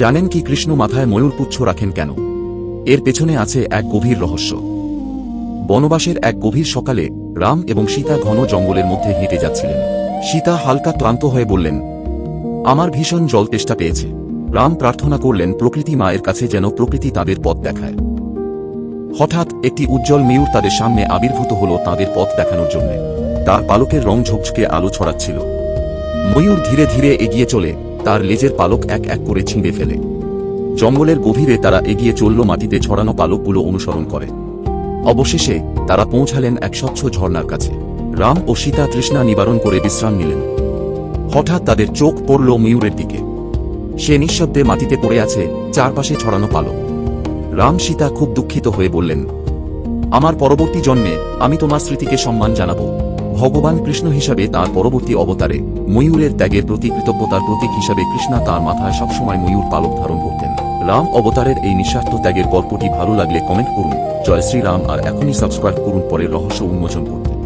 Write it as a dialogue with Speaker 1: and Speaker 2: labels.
Speaker 1: জানেন কি কৃষ্ণ মাথায় ময়ূর পুচ্ছ রাখেন কেন? এর পেছনে আছে এক গভীর রহস্য। বনবাসের এক গভীর সকালে রাম এবং সীতা ঘন জঙ্গলের মধ্যে হেঁটে যাচ্ছিলেন। সীতা হালকা ক্লান্ত হয়ে বললেন, আমার ভীষণ জল তেষ্টা পেয়েছে। রাম প্রার্থনা করলেন প্রকৃতি মায়ের কাছে যেন প্রকৃতি তাদের পথ দেখায়। হঠাৎ একটি উজ্জ্বল ময়ূর তাদের সামনে আবির্ভূত হল তাদের পথ দেখানোর জন্য। তার পালকের রং ঝকঝকে আলো ছড়াচ্ছিল। ময়ূর ধীরে ধীরে এগিয়ে চলে তার লেজের পালক এক এক করে ছিঁড়ে ফেলে। জঙ্গলের গভীরে তারা এগিয়ে চলল, মাটিতে ছড়ানো পালকগুলো অনুসরণ করে। অবশেষে তারা পৌঁছালেন এক স্বচ্ছ ঝর্ণার কাছে। রাম ও সীতা তৃষ্ণা নিবারণ করে বিশ্রাম নিলেন। হঠাৎ তাদের চোখ পড়ল ময়ূরের দিকে। সে নিঃশব্দে মাটিতে পড়ে আছে, চারপাশে ছড়ানো পালক। রাম সীতা খুব দুঃখিত হয়ে বললেন, আমার পরবর্তী জন্মে আমি তোমার স্মৃতিকে সম্মান জানাব। ভগবান কৃষ্ণ হিসাবে তাঁর পরবর্তী অবতারে ময়ূরের ত্যাগের প্রতি কৃতজ্ঞতার প্রতীক হিসাবে কৃষ্ণা তাঁর মাথায় সবসময় ময়ূর পালক ধারণ করতেন। রাম অবতারের এই নিঃস্বার্থ ত্যাগের গল্পটি ভালো লাগলে কমেন্ট করুন। জয় শ্রীরাম। আর এখনই সাবস্ক্রাইব করুন পরের রহস্য উন্মোচন করতে।